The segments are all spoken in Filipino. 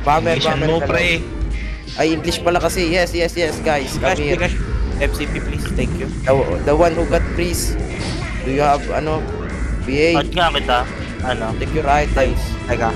Bomber, Mo pre. Ay, English pala kasi. Yes, guys. Come here. FCP please, thank you. The one who got freeze. Do you have, BA? At nga kita, Take your items. Teka.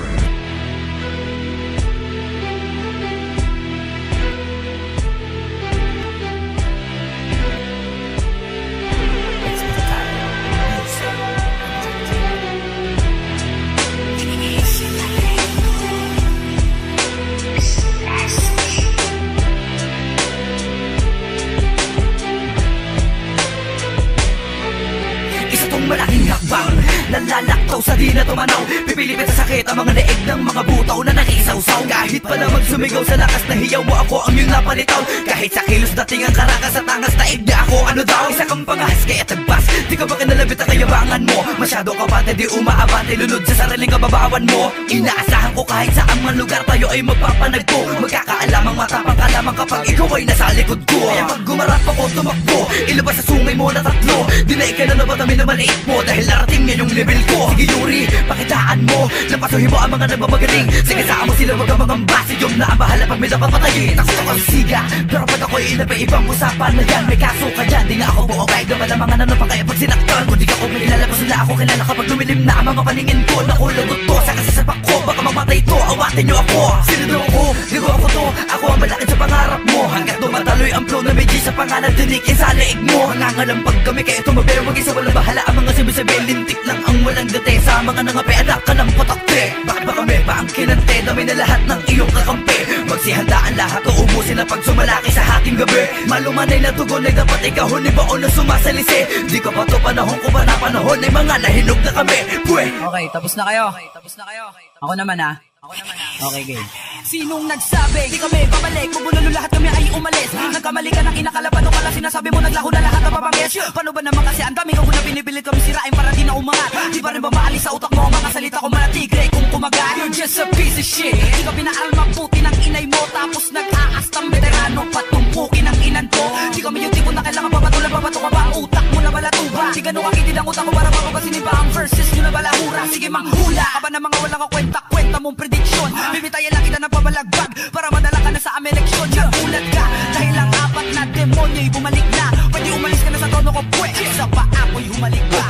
Malaking hakbang, nalalaktaw sa di na tumanaw. Pipilipit sa sakit ang mga leeg ng mga butaw na nakisawsaw. Kahit pa na magsumigaw sa lakas na hiyaw mo, ako ang iyong napalitaw. Kahit sa kilos dating ang karakas at angas taig na ako, ano daw? Isa kang pangahas kaya tagbas, di ka ba kinalabit ang kayabangan mo? Masyado ka pati di umaabante, lunod sa sariling kababawan mo. Inaasahan ko kahit saan man lugar tayo ay magpapanagpo. Magkakaalamang matapang ka lamang kapag ikaw ay nasa likod ko. Kaya pag gumarap ako tumakbo, ilabas sa sungay mo na tatlo. Dinay ka na naman namin na maliit mo dahil narating niya yung level ko. Sige Yuri, pakitaan mo, napasuhin mo ang mga nagmamagaling. Sige saan mo sila wag ang mga base, yung na ang bahala pag may napapatayin. Takot ako siga, pero pag ako'y inabay ibang usapan na yan. May kaso ka dyan, di nga ako buo kahit naman ang mga nanong kaya pag sinaktan. Kung di ka ko manilalabas na ako kilala kapag lumilim na ang mga paningin ko. Nakulagot to sa kasasapak ko, baka mamatay to, awatin nyo ako. Sino daw ako, digo ako to, ako ang malaki sa pangarap mo. Hanggat tumataloy ang flow na may G sa pangalan, dinikin sa leeg mo. Nangangalampag kami kaya tumabero, mag-isa walang bahala ang mga sabi-sabi. Lintik lang ang walang date sa mga nangapi, anak ka ng patakte. Bakit ba kami ba ang kinante, dami na lahat ng iyong kakampi. Magsihandaan lahat o ubusin na pag sumalaki sa hating gabi. Malumanay na tugon ay dapat ikahon ni baon na sumasalisi. Di ka pa to panahon ko pa na panahon ay mga nahinog na kami. Pwe! Okay, tapos na kayo. Ako naman ha. Okay, game. Sinong nagsabi? Di kami babalik, bubulalo lahat kami ay umalis. Nagkamali ka ng inakalapan o pala sinasabi mo naglaho na lahat ng papangis. Paano ba naman kasi ang daming ako na pinipilit kami sirain para di na umangat. Di pa rin ba maalis sa utak mo ang mga salita ko mga tigre kung kumagat. You're just a piece of shit. Di ka pinaaral maputi ng inay mo, tapos nag-aastang veterano patumpukin ang inan ko. Di kami yung tipo na kailangan papatulan, papato ka ba ang utak mo na balatuba. Di ganun kakitid ang utak ko para mapapasinin pa ang verses nyo na balahura. Sige manghula ka ba na mga walang kwenta mong prediction. Bibitayan lang kita ng pabalagbag para madala ka na sa aming leksyon. Nagulat ka dahil ang apat na demonyo'y bumalik na. Pwede umalis ka na sa tono ko, pwe. Sa pa ako'y humalik ka.